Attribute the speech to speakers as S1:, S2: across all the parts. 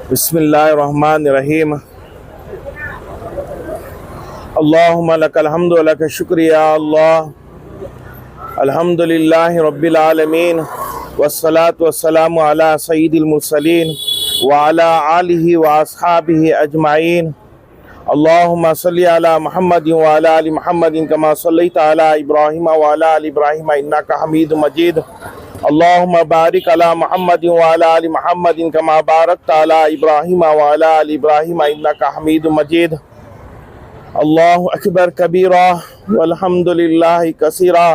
S1: بسم اللہ الرحمن الرحیم اللہم لک الحمد و لک الشکر یا اللہ الحمدللہ رب العالمین والصلاة والسلام علی سید المرسلین وعلی آلہ واصحابہ اجمعین اللہم صلی علی محمد وعلی آل محمد کما صلیت علی ابراہیم وعلی آل ابراہیم انکا حمید مجید اللہم بارک علی محمد وعلی آل محمد کما بارکت علی ابراہیم وعلی آل ابراہیم انکا حمید مجید اللہ اکبر کبیرہ والحمدللہ کثیرہ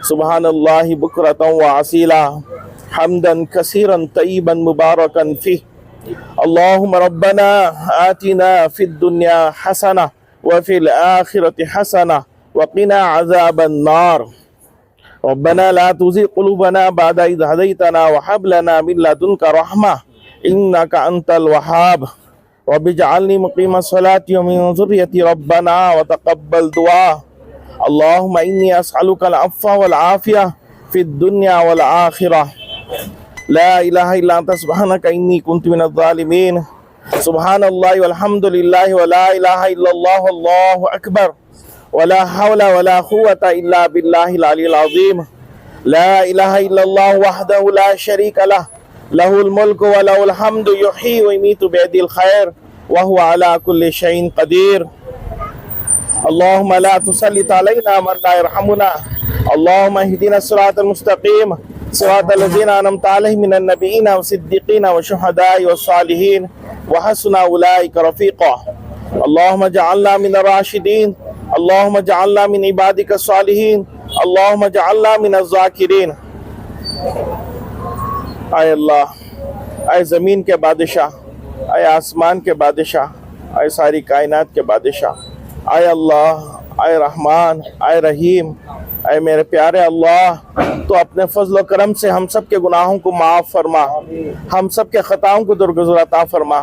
S1: سبحان اللہ بکرۃ وعصیلا حمدا کثیرا طیبا مبارکا فیہ اللہم ربنا آتنا فی الدنیا حسنہ وفی الآخرۃ حسنہ وقنا عذاب النار ربنا لا تزغ قلوبنا بعد إذ هديتنا وهب لنا من لدنك رحمة إنك أنت الوهاب رب اجعلني مقيم الصلاة ومن ذريتي ربنا وتقبل دعاء اللهم إني أسألك العفو والعافية في الدنيا والآخرة لا إله إلا أنت سبحانك إني كنت من الظالمين سبحان الله والحمد لله ولا إله إلا الله والله أكبر ولا حول ولا قوة إلا بالله العلي العظيم لا إله إلا الله وحده لا شريك له له الملك وله الحمد يحيي ويميت بيده الخير وهو على كل شيء قدير اللهم لا تسلط علينا من لا يرحمنا اللهم اهدنا الصراط المستقيم صراط الذين أنعمت عليهم من النبيين والصديقين والشهداء والصالحين وحسن أولئك رفيقا اللهم اجعلنا من الراشدين اللهم اجعلنا من عبادك الصالحين اللهم اجعلنا من الذاکرین۔ اے اللہ، اے زمین کے بادشاہ، اے آسمان کے بادشاہ، اے ساری کائنات کے بادشاہ، اے اللہ، اے رحمان، اے رحیم، اے میرے پیارے اللہ، تو اپنے فضل و کرم سے ہم سب کے گناہوں کو معاف فرما، ہم سب کے خطاؤں کو درگزر عطا فرما۔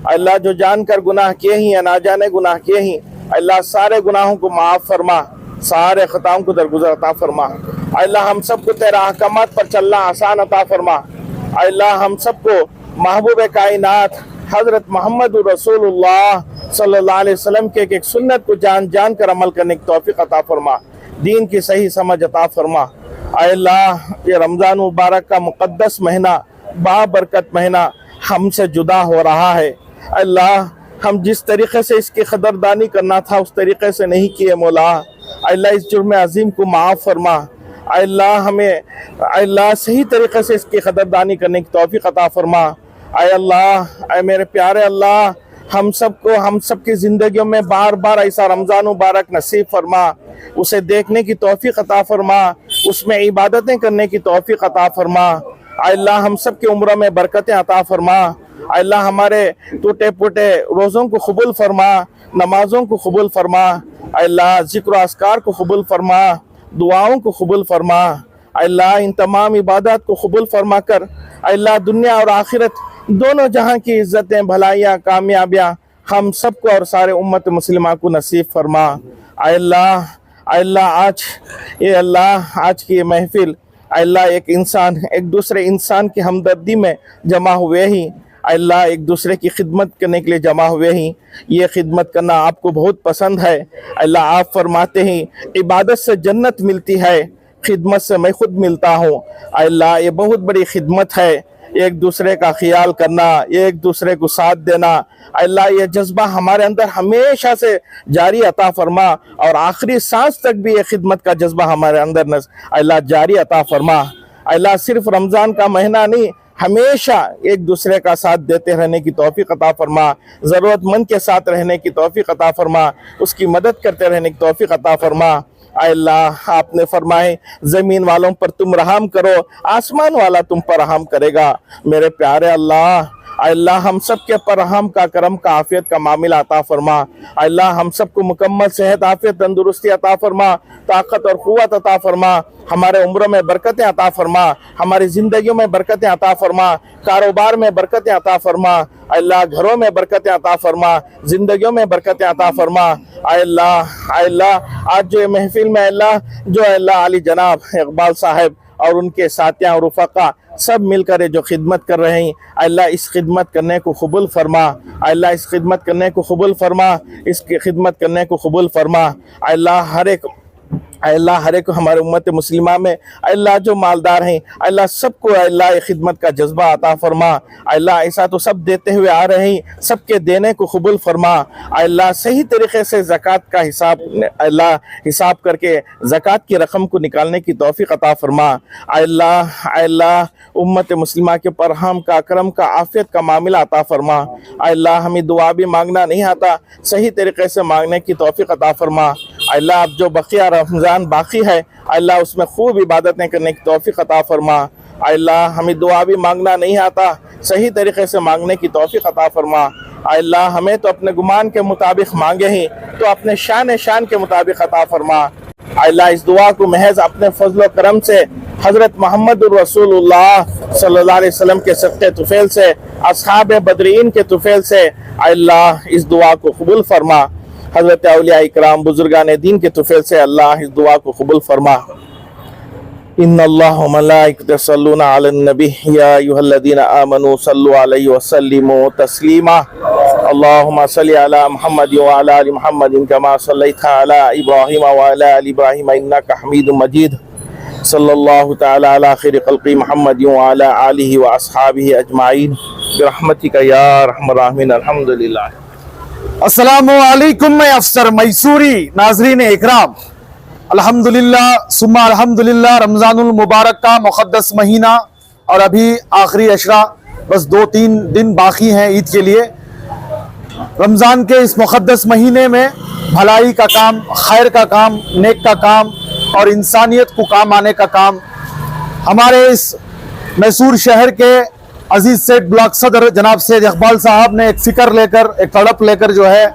S1: اے اللہ، جو جان کر گناہ کیے ہیں یا نہ جانے گناہ کیے ہیں، اللہ سارے گناہوں کو معاف فرما، سارے خطاؤں کو درگزر عطا فرما۔ اے اللہ، ہم سب کو تیرے احکامات پر چلنا آسان عطا فرما۔ اے اللہ، ہم سب کو محبوب کائنات حضرت محمد رسول اللہ صلی اللہ علیہ وسلم کے ایک سنت کو جان جان کر عمل کرنے کی توفیق عطا فرما، دین کی صحیح سمجھ عطا فرما۔ اے اللہ، یہ رمضان مبارک کا مقدس مہینہ، بابرکت مہینہ ہم سے جدا ہو رہا ہے۔ اے اللہ، ہم جس طریقے سے اس کی قدردانی کرنا تھا اس طریقے سے نہیں کیے مولا۔ اے اللہ، اس جرم عظیم کو معاف فرما۔ اے اللہ، ہمیں اے اللہ صحیح طریقے سے اس کی قدردانی کرنے کی توفیق عطا فرما۔ اے اللہ، اے میرے پیارے اللہ، ہم سب کی زندگیوں میں بار بار ایسا رمضان مبارک نصیب فرما، اسے دیکھنے کی توفیق عطا فرما، اس میں عبادتیں کرنے کی توفیق عطا فرما۔ اے اللہ، ہم سب کی عمروں میں برکتیں عطا فرما۔ اے اللہ، ہمارے ٹوٹے پھوٹے روزوں کو قبول فرما، نمازوں کو قبول فرما۔ اے اللہ، ذکر و اذکار کو قبول فرما، دعاؤں کو قبول فرما۔ اے اللہ، ان تمام عبادات کو قبول فرما کر اے اللہ دنیا اور آخرت دونوں جہاں کی عزتیں، بھلائیاں، کامیابیاں ہم سب کو اور سارے امت مسلمہ کو نصیب فرما۔ اے اللہ، آج کی یہ محفل اے اللہ ایک دوسرے انسان کی ہمدردی میں جمع ہوئے ہی، اے اللہ ایک دوسرے کی خدمت کرنے کے لیے جمع ہوئے ہیں۔ یہ خدمت کرنا آپ کو بہت پسند ہے۔ اے اللہ، آپ فرماتے ہیں عبادت سے جنت ملتی ہے، خدمت سے میں خود ملتا ہوں۔ اے اللہ، یہ بہت بڑی خدمت ہے، ایک دوسرے کا خیال کرنا، ایک دوسرے کو ساتھ دینا۔ اے اللہ، یہ جذبہ ہمارے اندر ہمیشہ سے جاری عطا فرما، اور آخری سانس تک بھی یہ خدمت کا جذبہ ہمارے اندر اے اللہ جاری عطا فرما۔ اے اللہ، صرف رمضان کا مہینہ نہیں، ہمیشہ ایک دوسرے کا ساتھ دیتے رہنے کی توفیق عطا فرما، ضرورت مند کے ساتھ رہنے کی توفیق عطا فرما، اس کی مدد کرتے رہنے کی توفیق عطا فرما۔ اے اللہ، آپ نے فرمائے زمین والوں پر تم رحم کرو، آسمان والا تم پر رحم کرے گا۔ میرے پیارے اللہ، اے اللہ ہم سب کے پر رحم کا، کرم کا، عافیت کا معاملہ عطا فرما۔ اے اللہ ہم سب کو مکمل صحت، عافیت، تندرستی عطا فرما، طاقت اور قوت عطا فرما، ہمارے عمروں میں برکتیں عطا فرما، ہماری زندگیوں میں برکتیں عطا فرما، کاروبار میں برکتیں عطا فرما، اے اللہ گھروں میں برکتیں عطا فرما، زندگیوں میں برکتیں عطا فرما۔ اے اللہ آج جو یہ محفل میں اے اللہ علی جناب اقبال صاحب اور ان کے ساتھیاں اور رفقا سب مل کر جو خدمت کر رہے ہیں اللہ اس خدمت کرنے کو قبول فرما، اللہ اس خدمت کرنے کو قبول فرما، اس کی خدمت کرنے کو قبول فرما۔ اللہ ہر ایک ہمارے امت مسلمہ میں اللہ جو مالدار ہیں اللہ سب کو اللہ خدمت کا جذبہ عطا فرما۔ اللہ ایسا تو سب دیتے ہوئے آ رہے ہیں، سب کے دینے کو قبول فرما۔ اللہ صحیح طریقے سے زکوٰۃ کا حساب کر کے زکوٰۃ کی رقم کو نکالنے کی توفیق عطا فرما۔ اللہ امت مسلمہ کے پرہم کا کرم کا عافیت کا معاملہ عطا فرما۔ اللہ ہمیں دعا بھی مانگنا نہیں آتا، صحیح طریقے سے مانگنے کی توفیق عطا فرما۔ اللہ اب جو بقیہ رمضان باقی ہے اللہ اس میں خوب عبادتیں کرنے کی توفیق عطا فرما۔ اللہ ہمیں دعا بھی مانگنا نہیں آتا، صحیح طریقے سے مانگنے کی توفیق عطا فرما۔ اللہ ہمیں تو اپنے گمان کے مطابق مانگے ہیں تو اپنے شان کے مطابق عطا فرما۔ اللہ اس دعا کو محض اپنے فضل و کرم سے حضرت محمد الرسول اللہ صلی اللہ علیہ وسلم کے صدقے طفیل سے، اصحاب بدرین کے طفیل سے اللہ اس دعا کو قبول فرما۔ حضرت اولیاء اکرام بزرگان دین کے طفیل سے اللہ اس دعا کو قبول فرما۔ ان اللہ و ملائکۃہ یصلون علی النبی یا ایھا الذین آمنوا صلوا علیہ وسلموا تسلیما۔ اللہم صل علی محمد وعلی آل محمد کما صلیت علی ابراہیم وعلی آل ابراہیم انک حمید مجید۔ صلی اللہ تعالی علی خیر خلق محمد وعلی آلہ واصحابہ اجمعین برحمتک یا ارحم الراحمین۔ الحمدللہ۔
S2: السلام علیکم، میں افسر میسوری۔ ناظرین اکرام، الحمدللہ ثم الحمدللہ، رمضان المبارک کا مقدس مہینہ اور ابھی آخری عشرہ، بس 2-3 دن باقی ہیں عید کے لیے۔ رمضان کے اس مقدس مہینے میں بھلائی کا کام، خیر کا کام، نیک کا کام اور انسانیت کو کام آنے کا کام ہمارے اس میسور شہر کے عزیز سیٹ بلاک صدر جناب سید اقبال صاحب نے ایک فکر لے کر، ایک تڑپ لے کر جو ہے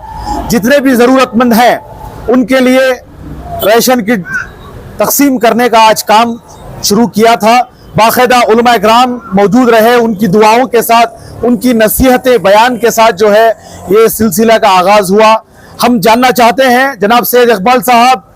S2: جتنے بھی ضرورت مند ہیں ان کے لیے ریشن کی تقسیم کرنے کا آج کام شروع کیا تھا۔ باقاعدہ علماء اکرام موجود رہے، ان کی دعاؤں کے ساتھ، ان کی نصیحت بیان کے ساتھ جو ہے یہ سلسلہ کا آغاز ہوا۔ ہم جاننا چاہتے ہیں جناب سید اقبال صاحب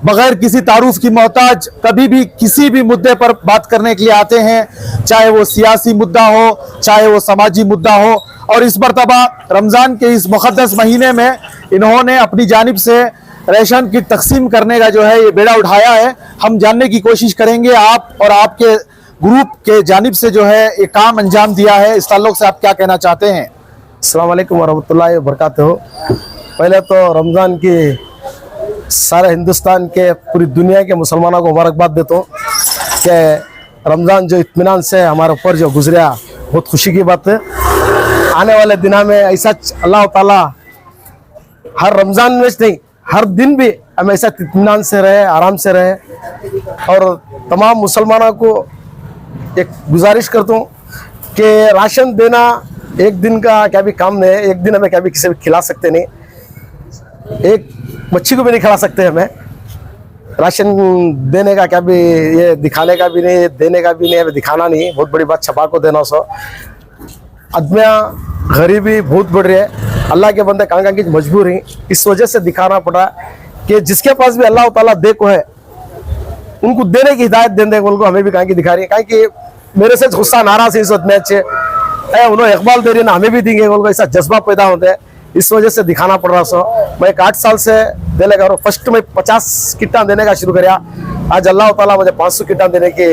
S2: بغیر کسی تعارف کی محتاج کبھی بھی کسی بھی مدعے پر بات کرنے کے لیے آتے ہیں، چاہے وہ سیاسی مدعا ہو، چاہے وہ سماجی مدعا ہو، اور اس مرتبہ رمضان کے اس مقدس مہینے میں انہوں نے اپنی جانب سے ریشن کی تقسیم کرنے کا جو ہے یہ بیڑا اٹھایا ہے۔ ہم جاننے کی کوشش کریں گے آپ اور آپ کے گروپ کے جانب سے جو ہے یہ کام انجام دیا ہے، اس تعلق سے آپ کیا کہنا چاہتے ہیں؟
S3: السلام علیکم ورحمۃ اللہ وبرکاتہ۔ پہلے تو رمضان کی سارے ہندوستان کے، پوری دنیا کے مسلمانوں کو مبارکباد دیتا ہوں کہ رمضان جو اطمینان سے ہمارے اوپر جو گزریا بہت خوشی کی بات ہے۔ آنے والے دنوں میں ایسا اللہ تعالیٰ ہر رمضان میں نہیں، ہر دن بھی ہم ایسا اطمینان سے رہے، آرام سے رہے۔ اور تمام مسلمانوں کو ایک گزارش کرتا ہوں کہ راشن دینا ایک دن کا کیا بھی کام نہیں ہے، ایک دن ہمیں کیا بھی کسی بھی کھلا سکتے نہیں، ایک مچھی کو بھی نہیں کھلا سکتے ہمیں۔ راشن دینے کا کیا بھی، یہ دکھانے کا بھی نہیں، دینے کا بھی نہیں، ہمیں دکھانا نہیں، بہت بڑی بات چھپا کو دینا سو۔ آدمیاں غریبی بہت بڑھ رہی ہے، اللہ کے بندے کہاں کی مجبور ہیں، اس وجہ سے دکھانا پڑا کہ جس کے پاس بھی اللہ تعالیٰ دے کو ہے ان کو دینے کی ہدایت دینے کو ہمیں بھی کہاں کی دکھا رہی ہے۔ کہیں کہ میرے سے غصہ ناراض ہے اس وقت میں اچھے انہوں اقبال دے رہی ہے نا، ہمیں بھی دیں گے، ایسا جذبہ پیدا ہوتا ہے، اس وجہ سے دکھانا پڑ رہا سو۔ میں 8 سال سے دینے کا فرسٹ میں 50 کٹاں دینے کا شروع کریا، آج اللہ تعالیٰ مجھے 500 کٹاں دینے کی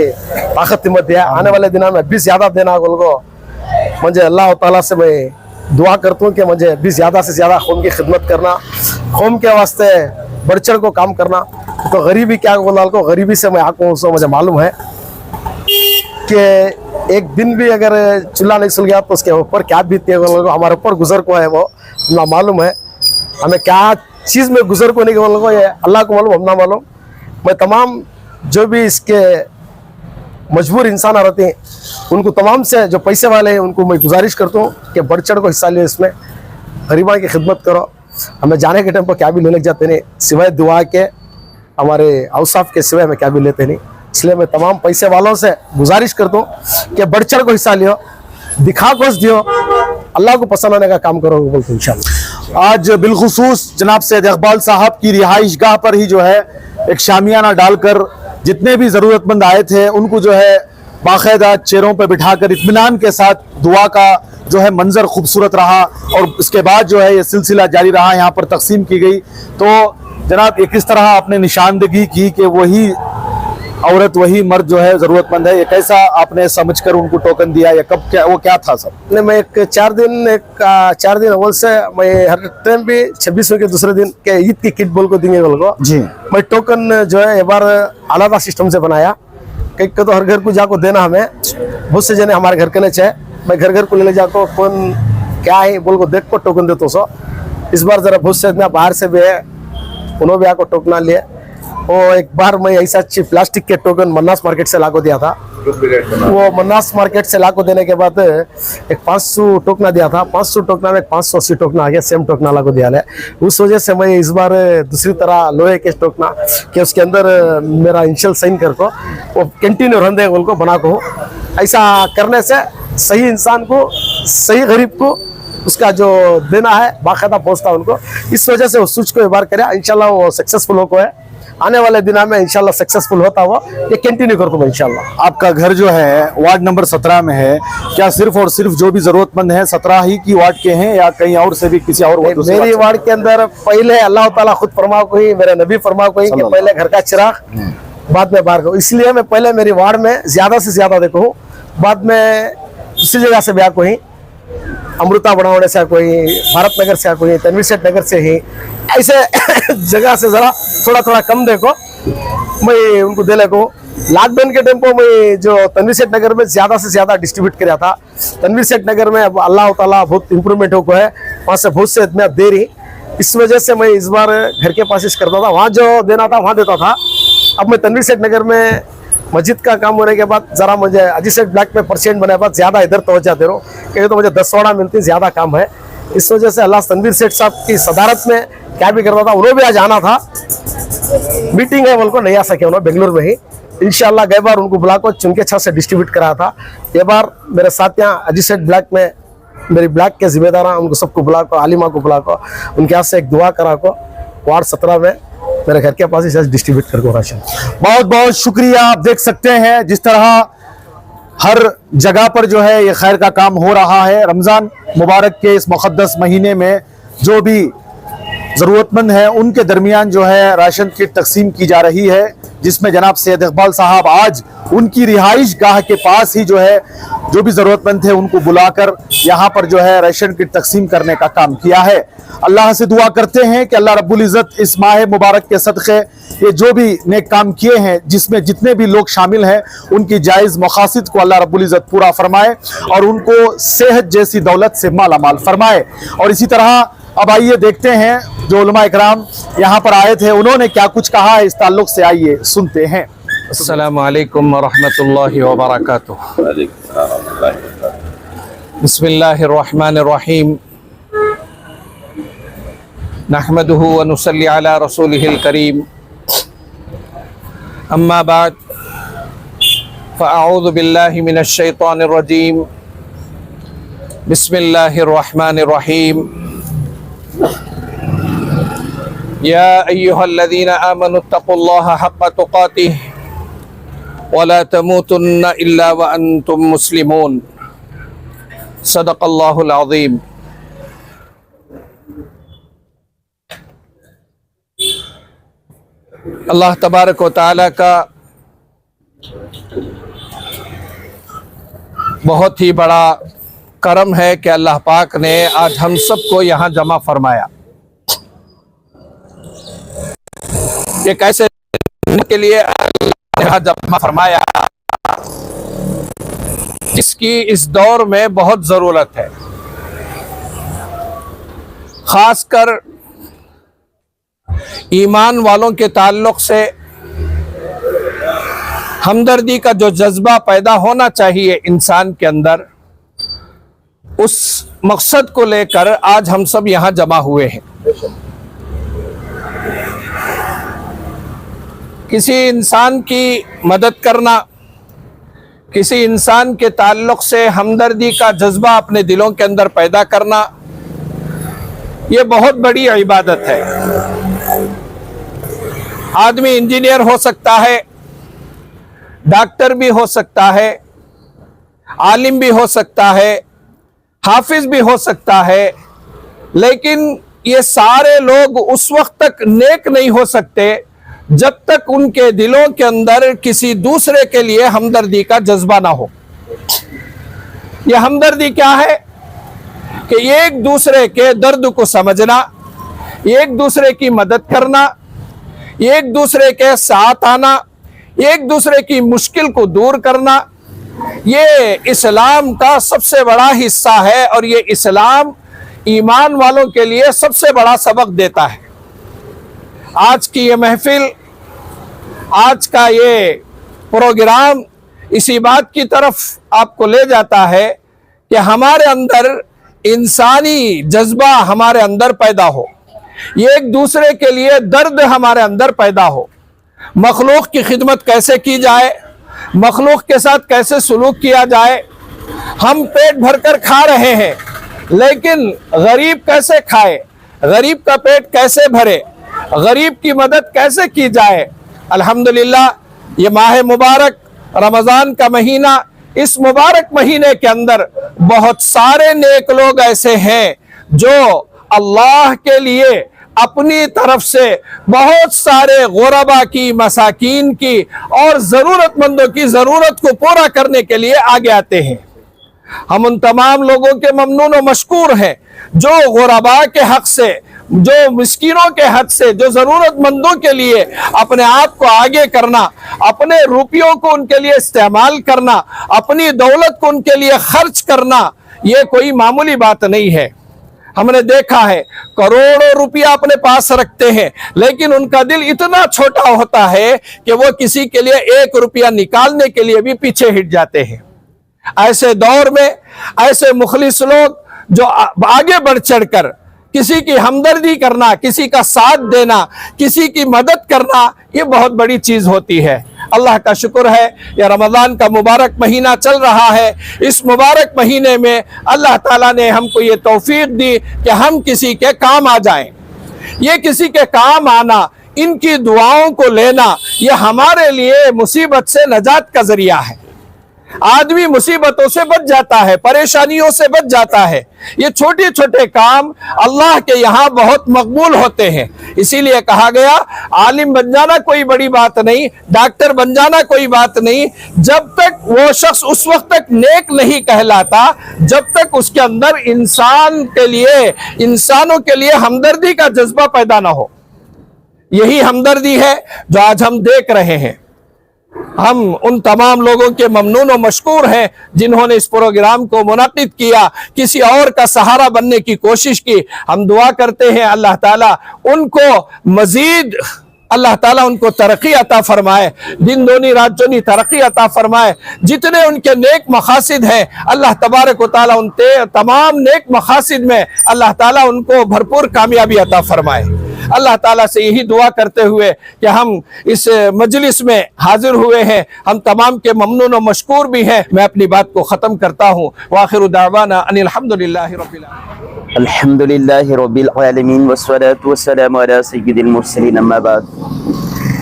S3: طاقت ہمت دیا۔ آنے والے دنوں میں بھی زیادہ دینا کو مجھے اللہ تعالیٰ سے میں دعا کرتا ہوں کہ مجھے بھی زیادہ سے زیادہ قوم کی خدمت کرنا، قوم کے واسطے بڑھ چڑھ کو کام کرنا۔ تو غریبی کیا بولا کو، غریبی سے میں آکوں سو مجھے معلوم ہے کہ ایک دن بھی اگر چولہا نہیں سل گیا تو اس کے اوپر کیا بیتتی ہے، ہمارے اوپر گزر کو ہے وہ نہ معلوم ہے، ہمیں کیا چیز میں گزر کو نہیں کہ یہ اللہ کو معلوم، ہم نہ معلوم۔ میں تمام جو بھی اس کے مجبور انسان رہتے ہیں ان کو، تمام سے جو پیسے والے ہیں ان کو میں گزارش کرتا ہوں کہ بڑھ چڑھ کو حصہ لے، اس میں غریباں کی خدمت کرو۔ ہمیں جانے کے ٹائم پر کیا بھی لینے جاتے نہیں، سوائے دعا کے، ہمارے اوصاف کے سوائے ہمیں کیا بھی لیتے نہیں۔ اس لیے میں تمام پیسے والوں سے گزارش کرتا ہوں کہ بڑھ چڑھ کو حصہ لیو، دکھا کو دیو، اللہ کو پسند آنے کا کام کرو بولتے انشاءاللہ۔
S2: آج بالخصوص جناب سید اقبال صاحب کی رہائش گاہ پر ہی جو ہے ایک شامیانہ ڈال کر जितने भी ज़रूरतमंद आए थे उनको जो है बाकायदा चेयरों पर बिठा कर इत्मीनान के साथ दुआ का जो है मंजर खूबसूरत रहा, और उसके बाद जो है ये सिलसिला जारी रहा, यहाँ पर तकसीम की गई। तो जनाब ये किस तरह आपने निशानदगी की कि वही औरत वही मर्द जो है ज़रूरतमंद है, ये कैसा आपने समझकर उनको टोकन दिया, या कब क्या वो क्या था सब?
S3: नहीं, मैं एक 4 दिन अव्वल से मैं हर टाइम भी 26वें के दूसरे दिन के ईद की किट बोल को देंगे बोल को
S2: जी
S3: मैं टोकन जो है एक बार आलादा सिस्टम से बनाया। कई को तो हर घर को जाको देना, हमें बहुत से जने हमारे घर के नहीं चाहे, मैं घर घर को ले जाको कौन क्या है बोल को देख को टोकन देता सो। इस बार जरा बहुत से बाहर से भी है, उन्होंने भी आको टोकना लिए। और एक बार मैं ऐसा प्लास्टिक के टोकन मन्नास मार्केट से लाको दिया था। वो मन्नास मार्केट से लाको देने के बाद एक 500 टोकना दिया था, 500 टोकना में 580 टोकना आ गया, सेम टोकना लाको दिया है। उस वजह से मैं इस बार दूसरी तरह लोहे के टोकना कि उसके अंदर मेरा इनिशियल साइन कर को वो कंटिन्यू रहने उनको बना को, ऐसा करने से सही इंसान को, सही गरीब को उसका जो देना है बाकायदा पहुंचता उनको। इस वजह से वो सोच को एक बार करे, इंशाल्लाह वो सक्सेसफुल हो को है। आने वाले दिनों में इंशाल्लाह सक्सेसफुल होता हुआ ये कंटिन्यू कर दूंगा इंशाल्लाह।
S2: आपका घर जो है वार्ड नंबर 17 में है, क्या सिर्फ और सिर्फ जो भी जरूरतमंद है 17 ही की वार्ड के हैं, या कहीं और से भी किसी और
S3: मेरी वार्ड के अंदर पहले अल्लाह ताला खुद फरमा को ही, मेरे नबी फरमा को ही कि पहले घर का चिराग बाद में बाहर को, इसलिए मैं पहले मेरी वार्ड में ज्यादा से ज्यादा देखो, बाद में उसी जगह से ब्याह को ही, अमृता बनावड़े से कोई, भारत नगर से कोई, तनवीर सेठ नगर से ही, ऐसे जगह से जरा थोड़ा थोड़ा कम देखो मैं उनको दे को। लॉकडाउन के टाइम पर मैं जो तनवीर सेठ नगर में ज्यादा से ज्यादा डिस्ट्रीब्यूट किया था। तनवीर सेठ नगर में अब अल्लाह ताला बहुत इंप्रूवमेंट हो है, वहाँ से बहुत से मैं दे रही, इस वजह से मैं इस बार घर के पास करता था, वहाँ जो देना था वहाँ देता था। अब मैं तनवीर सेठ नगर में मस्जिद का काम होने के बाद जरा मुझे अजीत सेठ ब्लैक में परसेंट बने बाद ज्यादा इधर तवज्जो दे रहा हूँ, क्योंकि तो मुझे 10 वाड़ा मिलती, ज्यादा काम है। इस वजह से अल्लाह तनवीर सेठ साहब की सदारत में क्या भी करता था, उन्होंने भी आज आना था, मीटिंग है बोल को नहीं आ सके उन्होंने बेंगलुरु में ही। इंशाल्लाह गए बार उनको बुला को चुनके छत से डिस्ट्रीब्यूट कराया था, ये बार मेरे साथ यहाँ अजीत सेठ ब्लैक में मेरी ब्लैक के जिम्मेदार उनको सबको बुला को, आलिमा को बुला को, उनके हाथ से एक दुआ करा को वार्ड 17 में मेरे घर के पास ही डिस्ट्रीब्यूट करके राशन।
S2: बहुत बहुत शुक्रिया। आप देख सकते हैं जिस तरह हर जगह पर जो है ये खैर का काम हो रहा है। रमज़ान मुबारक के इस मुक़द्दस महीने में जो भी ज़रूरतमंद है उनके दरमियान जो है राशन किट तकसीम की जा रही है, जिसमें जनाब सैयद इकबाल साहब आज उनकी रिहाइश गाह के पास ही जो है जो भी ज़रूरतमंद थे उनको बुलाकर यहाँ पर जो है राशन किट तकसीम करने का काम किया है। अल्लाह से दुआ करते हैं कि अल्लाह रब्बुल इज़्ज़त इस माह मुबारक के सदक़े ये जो भी नेक काम किए हैं, जिसमें जितने भी लोग शामिल हैं, उनकी जायज़ मक़ासिद को अल्लाह रब्बुल इज़्ज़त पूरा फरमाए और उनको सेहत जैसी दौलत से माला माल फरमाए। और इसी तरह अब आइए देखते हैं जो उलमा इकराम यहाँ पर आए थे उन्होंने क्या कुछ कहा है इस ताल्लुक से, आइए सुनते हैं।
S4: अस्सलामु अलैकुम वरहमतुल्लाहि वबरकातुहू। बिस्मिल्लाहिर्रहमानिर्रहीम। नहमदुहु व नुसल्ली अला रसूलिहिल करीम। अम्मा बाद फ़अऊज़ु बिल्लाहि मिनश शैतानिर रजीम। बिस्मिल्लाहिर्रहमानिर्रहीम। या अय्युहल्लज़ीना आमनुत्तक़ुल्लाहा हक़्क़ तुक़ातिह वला तमूतुन्ना इल्ला व अंतुम मुस्लिमून। सदक़ल्लाहुल अज़ीम। अल्लाह तबारक व तआला का बहुत ही बड़ा करम है कि अल्लाह पाक ने आज हम सबको यहाँ जमा फरमाया। ये कैसे के लिए यहाँ जमा फरमाया जिसकी इस दौर में बहुत ज़रूरत है, ख़ासकर ईमान वालों के ताल्लुक़ से हमदर्दी का जो जज्बा पैदा होना चाहिए इंसान के अंदर, उस मकसद को लेकर आज हम सब यहाँ जमा हुए हैं। किसी इंसान की मदद करना, किसी इंसान के ताल्लुक़ से हमदर्दी का जज्बा अपने दिलों के अंदर पैदा करना, ये बहुत बड़ी इबादत है। आदमी इंजीनियर हो सकता है, डॉक्टर भी हो सकता है, आलिम भी हो सकता है, हाफिज भी हो सकता है, लेकिन ये सारे लोग उस वक्त तक नेक नहीं हो सकते जब तक उनके दिलों के अंदर किसी दूसरे के लिए हमदर्दी का जज्बा ना हो। ये हमदर्दी क्या है कि एक दूसरे के दर्द को समझना, एक दूसरे की मदद करना, एक दूसरे के साथ आना, एक दूसरे की मुश्किल को दूर करना, ये इस्लाम का सबसे बड़ा हिस्सा है और ये इस्लाम ईमान वालों के लिए सबसे बड़ा सबक देता है। आज की ये महफिल, आज का ये प्रोग्राम इसी बात की तरफ आपको ले जाता है कि हमारे अंदर इंसानी जज्बा हमारे अंदर पैदा हो, ये एक दूसरे के लिए दर्द हमारे अंदर पैदा हो, मखलूक की खिदमत कैसे की जाए, मखलूक के साथ कैसे सलूक किया जाए। हम पेट भरकर खा रहे हैं, लेकिन गरीब कैसे खाए, गरीब का पेट कैसे भरे, गरीब की मदद कैसे की जाए। अल्हम्दुलिल्लाह, ये माह मुबारक रमज़ान का महीना, इस मुबारक महीने के अंदर बहुत सारे नेक लोग ऐसे हैं जो अल्लाह के लिए अपनी तरफ से बहुत सारे गुरबा की, मसाकीन की और ज़रूरतमंदों की ज़रूरत को पूरा करने के लिए आगे आते हैं। हम उन तमाम लोगों के ममनून और मशकूर हैं जो गुरबा के हक से, जो मिस्कीनों के हक से, जो ज़रूरतमंदों के लिए अपने आप को आगे करना, अपने रुपयों को उनके लिए इस्तेमाल करना, अपनी दौलत को उनके लिए खर्च करना, ये कोई मामूली बात नहीं है। हमने देखा है करोड़ों रुपया अपने पास रखते हैं, लेकिन उनका दिल इतना छोटा होता है कि वो किसी के लिए 1 रुपया निकालने के लिए भी पीछे हट जाते हैं। ऐसे दौर में ऐसे मुखलिस लोग जो आगे बढ़ चढ़कर किसी की हमदर्दी करना, किसी का साथ देना, किसी की मदद करना, ये बहुत बड़ी चीज होती है। अल्लाह का शुक्र है, यह रमज़ान का मुबारक महीना चल रहा है। इस मुबारक महीने में अल्लाह ताला ने हमको ये तौफीक दी कि हम किसी के काम आ जाएं। ये किसी के काम आना, इनकी दुआओं को लेना, ये हमारे लिए मुसीबत से नजात का जरिया है। आदमी मुसीबतों से बच जाता है, परेशानियों से बच जाता है। ये छोटे छोटे काम अल्लाह के यहाँ बहुत मकबूल होते हैं। इसीलिए कहा गया, आलिम बन जाना कोई बड़ी बात नहीं, डॉक्टर बन जाना कोई बात नहीं, जब तक वो शख्स उस वक्त तक नेक नहीं कहलाता जब तक उसके अंदर इंसान के लिए, इंसानों के लिए हमदर्दी का जज्बा पैदा ना हो। यही हमदर्दी है जो आज हम देख रहे हैं। हम उन तमाम लोगों के ममनून और मशकूर हैं जिन्होंने इस प्रोग्राम को मुनाकिद किया, किसी और का सहारा बनने की कोशिश की। हम दुआ करते हैं अल्लाह ताला उनको मजीद, अल्लाह ताला उनको तरक्की अता फरमाए, दिन दूनी रात चौनी तरक्की अता फरमाए। जितने उनके नेक मकासिद हैं, अल्लाह तबारक व तआला उन तमाम नेक मकासिद में अल्लाह ताला उनको भरपूर कामयाबी अता फरमाए। अल्लाह ताला से यही दुआ करते हुए कि हम इस मजलिस में हाजिर हुए हैं, हम तमाम के ममनून और मशकूर भी हैं। मैं अपनी बात को ख़त्म करता हूँ। वाखिरु दावाना अनिल हम्दुलिल्लाहि रब्बिल आलमीन।
S5: अल्हम्दुलिल्लाहि रब्बिल आलमीन वस्सलातु वस्सलामु अला सय्यिदिल मुरसलीन अम्मा बाद।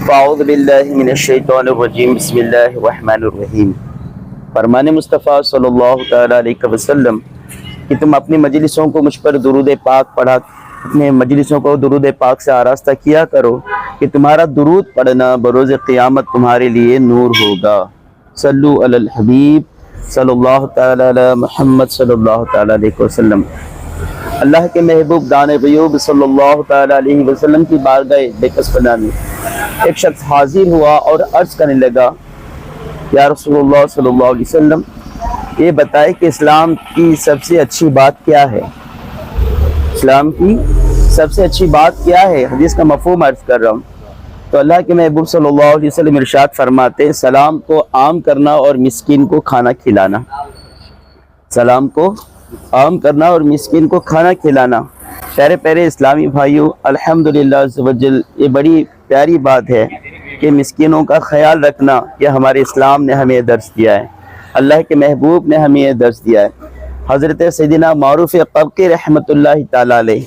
S5: फ़अऊज़ु बिल्लाहि मिनश शैतानिर रजीम। बिस्मिल्लाहिर रहमानिर रहीम। फरमाने मुस्तफ़ा सल्लल्लाहु तआला अलैहि वसल्लम कि तुम अपनी मजलिसों को मुझ पर दुरूद पाक पढ़ा, अपने मजलिसों को दुरूद पाक से आरास्ता किया करो कि तुम्हारा दुरूद पढ़ना बरोज़ क़यामत तुम्हारे लिए नूर होगा। सल्लु अलल हबीब सल्लल्लाहु तआला अला मुहम्मद सल्लल्लाहु तआला अलैहि वसल्लम। अल्लाह के महबूब दाने ग़यूब सल्लल्लाहु तआला अलैहि वसल्लम की बारगाह बेकसपना में एक शख्स हाजिर हुआ और अर्ज़ करने लगा, या रसूलुल्लाह सल्लल्लाहु अलैहि वसल्लम, ये बताए कि इस्लाम की सबसे अच्छी बात क्या है? इस्लाम की सबसे अच्छी बात क्या है? हदीस का मफ़हूम अर्ज़ कर रहा हूँ। तो अल्लाह के महबूब सल्लल्लाहु अलैहि वसल्लम इरशाद फरमाते हैं, सलाम को आम करना और मिस्कीन को खाना खिलाना। सलाम को आम करना और मिस्कीन को खाना खिलाना। प्यारे प्यारे इस्लामी भाइयों, अल्हम्दुलिल्लाह अज़्ज़वजल, ये बड़ी प्यारी बात है कि मिस्कीनों का ख्याल रखना, यह हमारे इस्लाम ने हमें दर्स दिया है, अल्लाह के महबूब ने हमें यह दर्स दिया है। हज़रत सैयदना मारूफ़ क़बकी रहमतुल्लाहि तआला अलैह,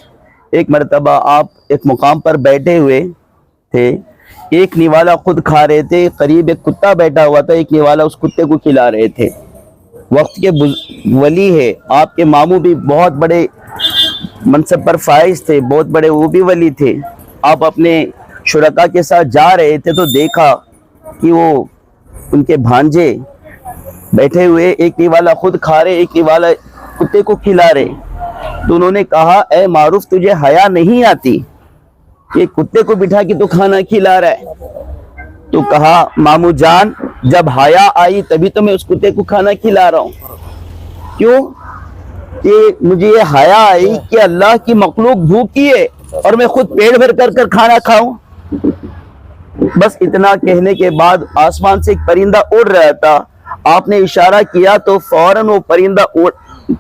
S5: एक मरतबा आप एक मुकाम पर बैठे हुए थे, ایک निवाला खुद खा रहे थे, करीब एक कुत्ता बैठा हुआ था, एक निवाला उस कुत्ते को खिला रहे थे। वक्त के वली है, आपके मामू भी बहुत बड़े मनसब पर फाइज थे, बहुत बड़े वो भी वली थे। आप अपने शुरका के साथ जा रहे थे तो देखा कि वो उनके भांजे बैठे हुए, एक निवाला खुद खा रहे, एक निवाला कुत्ते को खिला रहे। तो उन्होंने कहा, ए मारूफ तुझे हया नहीं आती, ये कुत्ते को बिठा के तो खाना खिला रहा है। तो कहा, मामू जान जब हया आई तभी तो मैं उस कुत्ते को खाना खिला रहा हूँ। क्यों? कि मुझे ये हया आई कि अल्लाह की मखलूक भूखी है और मैं खुद पेट भर कर खाना खाऊं। बस इतना कहने के बाद आसमान से एक परिंदा उड़ रहा था, आपने इशारा किया तो फौरन वो परिंदा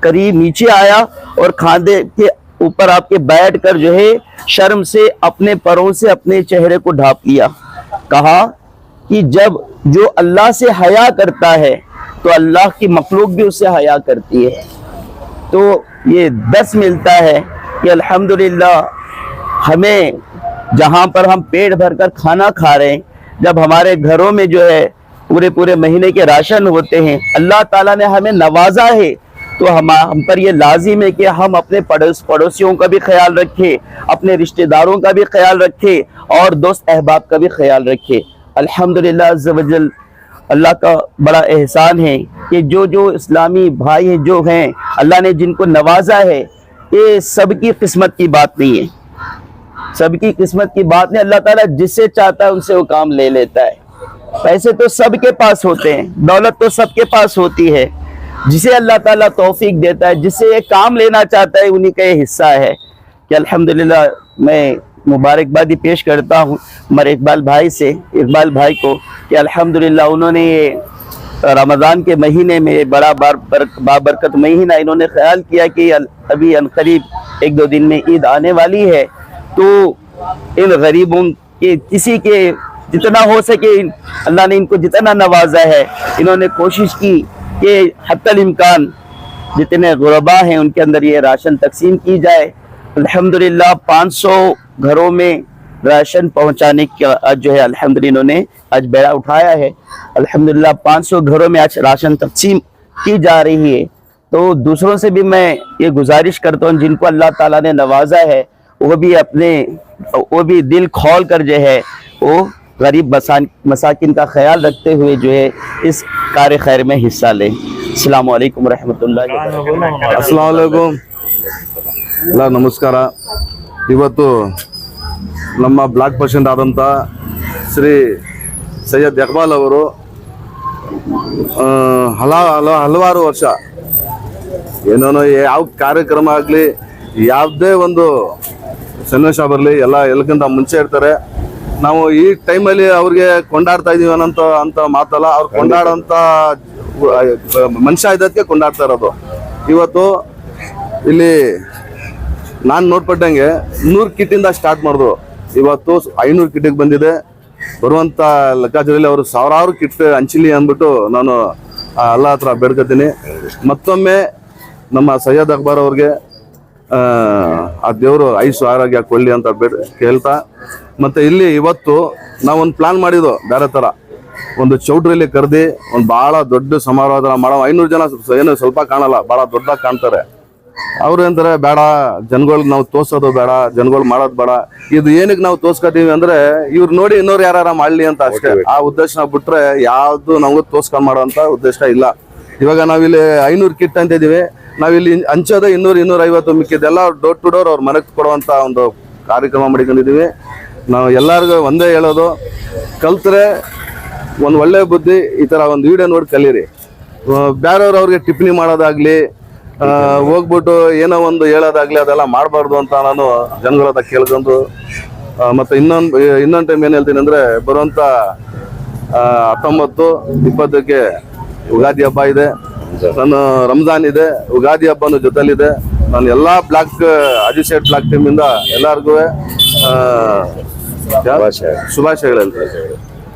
S5: करीब नीचे आया और खांधे के ऊपर आपके बैठ कर जो है शर्म से अपने परों से अपने चेहरे को ढांप लिया। कहा कि जब जो अल्लाह से हया करता है तो अल्लाह की मखलूक भी उससे हया करती है। तो ये दर्स मिलता है कि अल्हम्दुलिल्लाह हमें जहाँ पर हम पेट भर कर खाना खा रहे हैं, जब हमारे घरों में जो है पूरे महीने के राशन होते हैं, अल्लाह ताला ने हमें नवाजा है, तो हम पर ये लाजिम है कि हम अपने पड़ोसियों का भी ख्याल रखें, अपने रिश्तेदारों का भी ख्याल रखें और दोस्त अहबाब का भी ख्याल रखें। अल्हम्दुलिल्लाह अज़्ज़ व जल, अल्लाह का बड़ा एहसान है कि जो इस्लामी भाई हैं जो हैं, अल्लाह ने जिनको नवाजा है, ये सबकी किस्मत की बात नहीं है, सबकी किस्मत की बात नहीं। अल्लाह ताला जिससे चाहता है उनसे वो काम ले लेता है। पैसे तो सबके पास होते हैं, दौलत तो सबके पास होती है, जिसे अल्लाह ताला तौफीक देता है, जिससे ये काम लेना चाहता है, उन्हीं का ये हिस्सा है। कि अल्हम्दुलिल्लाह मैं मुबारकबादी पेश करता हूँ हमारे इकबाल भाई को कि अल्हम्दुलिल्लाह उन्होंने ये रमज़ान के महीने में बड़ा बाबरकत महीना इन्होंने ख्याल किया कि अभी अनकरीब 1-2 दिन में ईद आने वाली है, तो इन गरीबों के किसी के जितना हो सके, अल्लाह ने इनको जितना नवाजा है, इन्होंने कोशिश की कि हत्तल इम्कान जितने गुरबा हैं उनके अंदर ये राशन तकसीम की जाए। अल्हम्दुलिल्लाह 500 घरों में राशन पहुंचाने का आज जो है अल्हम्दुलिल्लाह इन्होंने आज बेड़ा उठाया है। अल्हम्दुलिल्लाह 500 घरों में आज राशन तकसीम की जा रही है। तो दूसरों से भी मैं ये गुजारिश करता हूँ, जिनको अल्लाह ताला ने नवाजा है वो भी दिल खोल कर जो है वो गरीब मसाकिन का ख्याल रखते हुए जो है इस कार्य खैर में हिस्सा लें। अस्सलाम वालेकुम रहमतुल्लाहि व बरकातुहू।
S6: अस्सलाम वालेकुम। ಎಲ್ಲ ನಮಸ್ಕಾರ। ಇವತ್ತು ನಮ್ಮ ಬ್ಲಾಕ್ ಪ್ರೆಸಿಡೆಂಟ್ ಆದಂಥ ಶ್ರೀ ಸೈಯದ್ ಇಕ್ಬಾಲ್ ಅವರು ಹಲವಾರು ವರ್ಷ ಏನೇನೋ ಯಾವ ಕಾರ್ಯಕ್ರಮ ಆಗಲಿ, ಯಾವುದೇ ಒಂದು ಸನ್ನಿವೇಶ ಬರಲಿ, ಎಲ್ಲಕ್ಕಿಂತ ಮುಂಚೆ ಇರ್ತಾರೆ। ನಾವು ಈ ಟೈಮಲ್ಲಿ ಅವ್ರಿಗೆ ಕೊಂಡಾಡ್ತಾ ಇದೀವಿ ಅಂತ ಮಾತಲ್ಲ, ಅವ್ರು ಕೊಂಡಾಡೋಂಥ ಮನುಷ್ಯ ಇದಕ್ಕೆ ಕೊಂಡಾಡ್ತಾ ಇರೋದು। ಇವತ್ತು ಇಲ್ಲಿ ನಾನು ನೋಡ್ಪಟ್ಟಂಗೆ 100 ಕಿಟ್ಟಿಂದ ಸ್ಟಾರ್ಟ್ ಮಾಡಿದ್ರು, ಇವತ್ತು 500 ಕಿಟ್ಟಿಗೆ ಬಂದಿದೆ। ಬರುವಂಥ ಲೆಕ್ಕಾಚಾರದಲ್ಲಿ ಅವರು 1000 ಕಿಟ್ ಹಂಚಲಿ ಅಂದ್ಬಿಟ್ಟು ನಾನು ಅಲ್ಲ ಹತ್ರ ಬೇಡ್ಕೊತೀನಿ। ಮತ್ತೊಮ್ಮೆ ನಮ್ಮ ಸೈಯದ್ ಅಕ್ಬರ್ ಅವ್ರಿಗೆ ಆ ದೇವರು ಐಸು ಆರೋಗ್ಯ ಕೊಡಲಿ ಅಂತ ಕೇಳ್ತಾ, ಮತ್ತು ಇಲ್ಲಿ ಇವತ್ತು ನಾವೊಂದು ಪ್ಲಾನ್ ಮಾಡಿದ್ದು ಬೇರೆ ಥರ, ಒಂದು ಚೌಟ್ರಿಯಲ್ಲಿ ಕರೆದಿ ಒಂದು ಭಾಳ ದೊಡ್ಡ ಸಮಾರೋಹ ಮಾಡೋ 500 ಜನ ಏನು ಸ್ವಲ್ಪ ಕಾಣಲ್ಲ, ಭಾಳ ದೊಡ್ಡದಾಗಿ ಕಾಣ್ತಾರೆ। ಅವ್ರು ಏನಂತಾರೆ, ಬೇಡ ಜನಗಳಿಗೆ ನಾವು ತೋರ್ಸೋದು ಬೇಡ, ಜನಗಳು ಮಾಡೋದು ಬೇಡ, ಇದು ಏನಕ್ಕೆ ನಾವು ತೋರ್ಸ್ಕೊತೀವಿ ಅಂದ್ರೆ ಇವ್ರು ನೋಡಿ ಇನ್ನೊರು ಯಾರು ಮಾಡಲಿ ಅಂತ ಅಷ್ಟೇ। ಆ ಉದ್ದೇಶ ಬಿಟ್ರೆ ಯಾವ್ದು ನಮ್ಗೆ ತೋರ್ಸ್ಕೊಂಡ್ ಮಾಡೋ ಅಂತ ಉದ್ದೇಶ ಇಲ್ಲ। ಇವಾಗ ನಾವಿಲ್ಲಿ 500 ಕಿಟ್ ಅಂತ ಇದೀವಿ, ನಾವಿಲ್ಲಿ ಹಂಚೋದು 200-250 ಮಿಕ್ಕಿದೆಲ್ಲ ಡೋರ್ ಟು ಡೋರ್ ಅವ್ರ ಮನೆಗೆ ಕೊಡುವಂತ ಒಂದು ಕಾರ್ಯಕ್ರಮ ಮಾಡಿಕೊಂಡಿದೀವಿ। ನಾವು ಎಲ್ಲರಿಗೂ ಒಂದೇ ಹೇಳೋದು, ಕಲ್ತ್ರೆ ಒಂದು ಒಳ್ಳೆ ಬುದ್ಧಿ, ಈ ತರ ಒಂದು ವಿಡಿಯೋ ನೋಡಿ ಕಲೀರಿ। ಬೇರೆಯವ್ರು ಅವ್ರಿಗೆ ಟಿಪ್ಪಣಿ ಮಾಡೋದಾಗ್ಲಿ, ಹೋಗ್ಬಿಟ್ಟು ಏನೋ ಒಂದು ಹೇಳೋದಾಗ್ಲಿ ಅದೆಲ್ಲ ಮಾಡಬಾರ್ದು ಅಂತ ನಾನು ಜನಗಳ ಹತ್ರ ಕೇಳ್ಕೊಂಡು, ಮತ್ತೆ ಇನ್ನೊಂದು ಟೈಮ್ ಏನು ಹೇಳ್ತೀನಿ ಅಂದ್ರೆ, ಬರುವಂತ 19-20ಕ್ಕೆ ಯುಗಾದಿ ಹಬ್ಬ ಇದೆ, ನಾನು ರಂಜಾನ್ ಇದೆ, ಯುಗಾದಿ ಹಬ್ಬನ ಜೊತೆಲಿದೆ। ನಾನು ಎಲ್ಲಾ ಅಜಿಸೆಟ್ ಬ್ಲಾಕ್ ಟೀಮ್ ಇಂದ ಎಲ್ಲರಿಗೂ ಶುಭಾಶಯಗಳು ಹೇಳ್ತೀನಿ।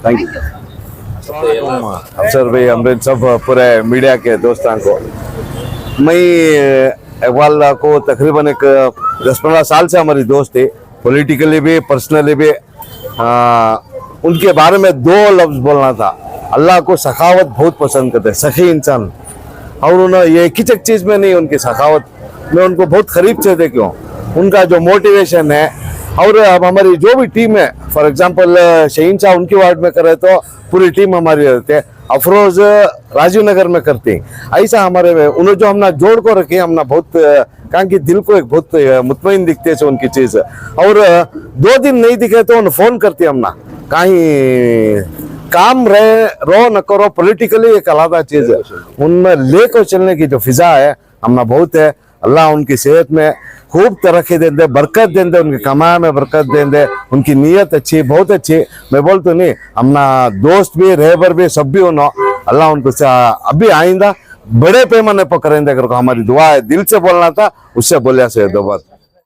S6: Thank you.
S7: अफसर भाई, अमृत सब पूरे मीडिया के दोस्तों को, मैं इकबाल को तकरीबन एक 10-15 साल से हमारी दोस्त है, पॉलिटिकली भी पर्सनली भी उनके बारे में 2 लफ्ज बोलना था। अल्लाह को सखावत बहुत पसंद करते हैं, सखी इंसान, और उन्होंने ये एक चीज में नहीं, उनकी सखावत में उनको बहुत करीब से थे। क्यों? उनका जो मोटिवेशन है, और अब हमारी जो भी टीम है, फॉर एग्जांपल शहीन शाह उनकी वार्ड में करे तो पूरी टीम हमारी रहती है, अफरोज राजीव नगर में करते हैं। ऐसा हमारे में उन्होंने जो हमने जोड़ को रखे, हमने बहुत कहाँ की दिल को एक बहुत मुतमईन दिखते से उनकी चीज, और 2 दिन नहीं दिखे तो उन्हें फोन करते हमना, कहीं काम रहे रो न करो, पॉलिटिकली एक अलग चीज है, उनमें लेकर चलने की जो फिजा है हमना बहुत है। अल्लाह उनकी सेहत में खूब तरक्की देंदे, बरकत देंदे, उनकी कमाई में बरकत देंदे, उनकी नीयत अच्छी, बहुत अच्छी। मैं बोलता नहीं, हमना दोस्त भी रहबर भी सब भी उन्हों, अल्लाह उनको अभी आइंदा बड़े पैमाने पर करेंगे, अगर हमारी दुआ है। दिल से बोलना था, उससे बोलिया से दो बात।